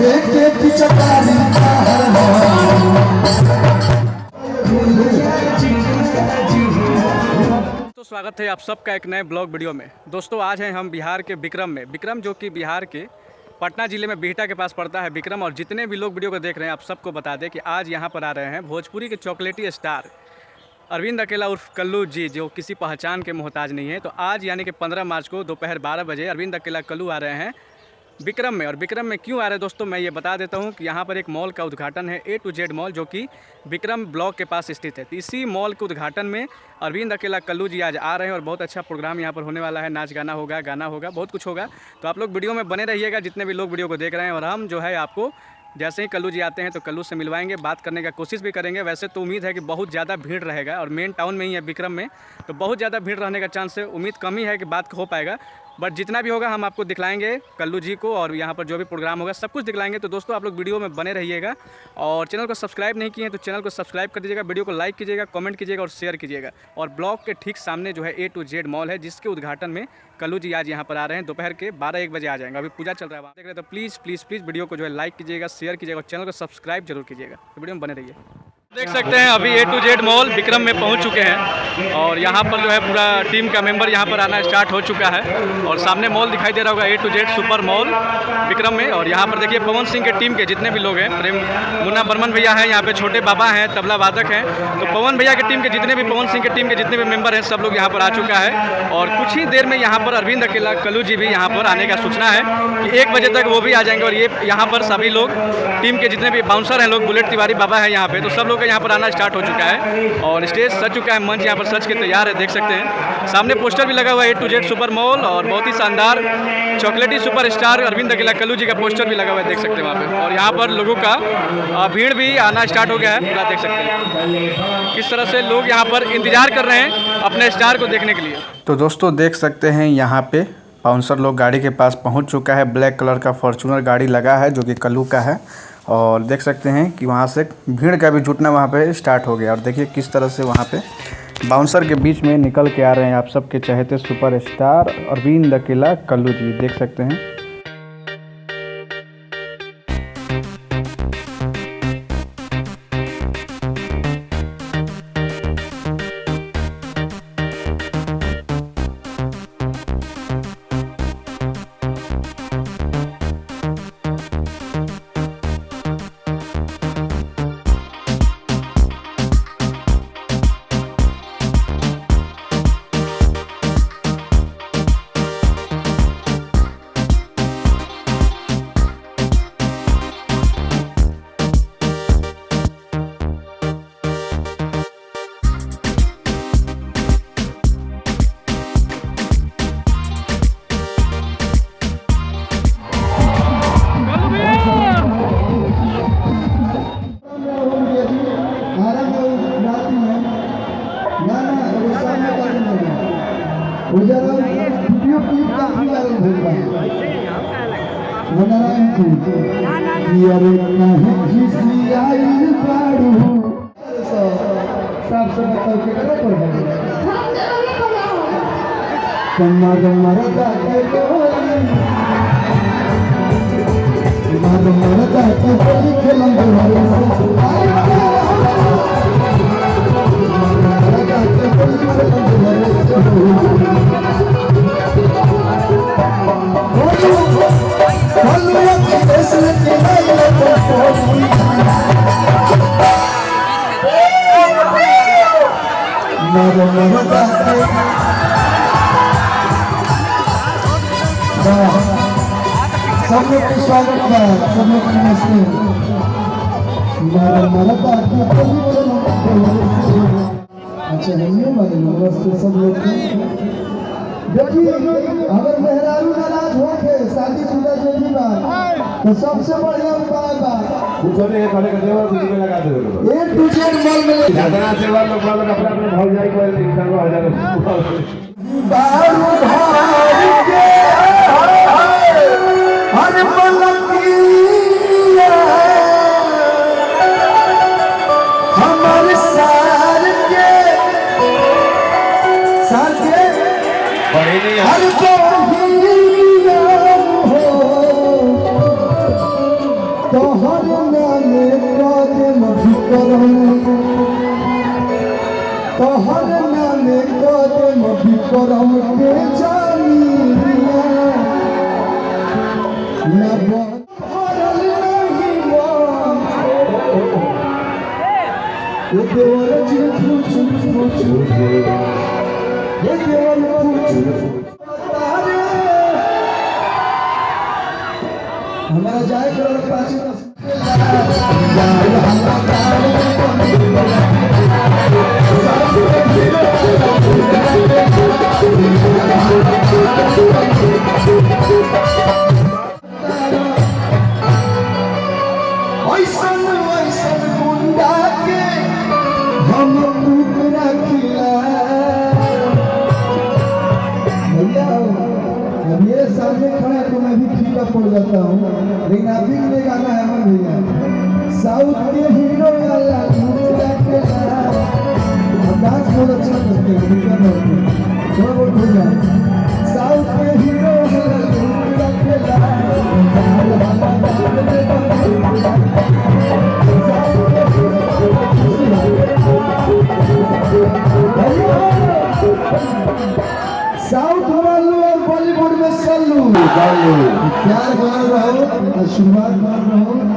तो स्वागत है आप सबका एक नए ब्लॉग वीडियो में। दोस्तों आज हैं हम बिहार के विक्रम में। विक्रम जो कि बिहार के पटना ज़िले में बिहटा के पास पड़ता है विक्रम। और जितने भी लोग वीडियो को देख रहे हैं आप सबको बता दें कि आज यहाँ पर आ रहे हैं भोजपुरी के चॉकलेटी स्टार अरविंद अकेला उर्फ कल्लू जी, जो किसी पहचान के मोहताज नहीं है। तो आज यानी कि 15 मार्च को दोपहर 12 बजे अरविंद अकेला कल्लू आ रहे हैं विक्रम में। और विक्रम में क्यों आ रहे हैं दोस्तों, मैं ये बता देता हूँ कि यहाँ पर एक मॉल का उद्घाटन है, A to Z मॉल, जो कि विक्रम ब्लॉक के पास स्थित है। तो इसी मॉल के उद्घाटन में अरविंद अकेला कल्लू जी आज आ रहे हैं और बहुत अच्छा प्रोग्राम यहाँ पर होने वाला है। नाच गाना होगा, गाना होगा, बहुत कुछ होगा। तो आप लोग वीडियो में बने रहिएगा, जितने भी लोग वीडियो को देख रहे हैं। और हम जो है आपको जैसे ही कल्लू जी आते हैं तो कल्लू से मिलवाएंगे, बात करने का कोशिश भी करेंगे। वैसे तो उम्मीद है कि बहुत ज़्यादा भीड़ रहेगा और मेन टाउन में ही है विक्रम में, तो बहुत ज़्यादा भीड़ रहने का चांस है। उम्मीद कम ही है कि बात हो पाएगा, बट जितना भी होगा हम आपको दिखलाएंगे कल्लू जी को, और यहाँ पर जो भी प्रोग्राम होगा सब कुछ दिखलाएंगे। तो दोस्तों आप लोग वीडियो में बने रहिएगा। और चैनल को सब्सक्राइब नहीं किए हैं तो चैनल को सब्सक्राइब कर दीजिएगा, वीडियो को लाइक कीजिएगा, कमेंट कीजिएगा और शेयर कीजिएगा। और ब्लॉक के ठीक सामने जो है A to Z मॉल है, जिसके उद्घाटन में कल्लू जी आज यहाँ पर आ रहे हैं। दोपहर के 12-1 बजे आ जाएंगे। अभी पूजा चल रहा है, देख रहे हैं। तो प्लीज़ प्लीज़ प्लीज़ वीडियो को जो है लाइक कीजिएगा, शेयर कीजिएगा और चैनल को सब्सक्राइब जरूर कीजिएगा। तो वीडियो में बने रहिए। देख सकते हैं अभी A to Z mall Vikram में पहुंच चुके हैं और यहाँ पर जो है पूरा टीम का मेंबर यहाँ पर आना स्टार्ट हो चुका है। और सामने मॉल दिखाई दे रहा होगा A to Z super mall Vikram में। और यहाँ पर देखिए पवन सिंह के टीम के जितने भी लोग हैं, प्रेम मुन्ना बर्मन भैया हैं, यहाँ पे छोटे बाबा हैं, तबला वादक हैं। तो पवन भैया के टीम के जितने भी, पवन सिंह के टीम के जितने भी मेंबर हैं, सब लोग यहाँ पर आ चुका है। और कुछ ही देर में यहाँ पर अरविंद अकेला कल्लू जी भी यहाँ पर आने का सूचना है कि 1 बजे तक वो भी आ जाएंगे। और ये यहाँ पर सभी लोग टीम के जितने भी बाउंसर हैं लोग, बुलेट तिवारी बाबा है यहाँ पे, तो सब लोग का यहाँ पर आना स्टार्ट हो चुका है। और स्टेज सज चुका है, मंच यहाँ पर सज के तैयार है, देख सकते हैं। सामने पोस्टर भी लगा हुआ है A to Z super mall, और बहुत ही शानदार चॉकलेटी सुपर स्टार अरविंद अकेला कल्लू जी का पोस्टर भी लगा हुआ है, देख सकते हैं वहाँ पे। और यहाँ पर लोगों का भीड़ भी आना स्टार्ट हो गया है पूरा, देख सकते हैं किस तरह से लोग यहाँ पर इंतजार कर रहे हैं अपने स्टार को देखने के लिए। तो दोस्तों देख सकते हैं यहाँ पे बाउंसर लोग गाड़ी के पास पहुँच चुका है। ब्लैक कलर का फॉर्चूनर गाड़ी लगा है जो कि कल्लू का है। और देख सकते हैं कि वहाँ से भीड़ का भी जुटना वहाँ पे स्टार्ट हो गया। और देखिए किस तरह से वहाँ पे बाउंसर के बीच में निकल के आ रहे हैं आप सबके चहेते सुपर स्टार अरविंद अकेला कल्लू जी, देख सकते हैं। सब लोग का स्वागत है, सब लोग नमस्ते। अच्छा नमस्ते सब लोग। देखिए अगर मेहरारू नाराज हो के शादीशुदा जो भी बात, तो सबसे बढ़िया उपाय बा पूछने खड़े कर देवा, दूसरे में लगा दे। एक दूसरे मॉल में ज्यादा सेवा लोग वालों अपने अपने भाव जाई को इंसान को हजार बारू भाई के हर पलकिया हमारे सार के हर को तोहर नामे कदम विक्रम तोहर नामे कदम विक्रम के जानिया न भरल नहीं मन ये देवर चुचु चुचु चुचु ये देवर चुचु हमारा जाए करो पाँच ऐसन ऐसन गुंडा के हम टुकड़ा खिला भैया अब ये सामने खड़ा है तो मैं भी फीका पड़ जाता हूँ लेकिन अभी के गाना है मन भैया साउथ के हीरो वाला टुकड़ा खिला अब डांस बहुत अच्छा करते हैं बिल्कुल होते थोड़ा बहुत हो जाए साउथ के हीरो वाला टुकड़ा खिला साउथ वालों और बॉलीवुड में सल्लू प्यार बना रहो, आशीर्वाद बना रहो।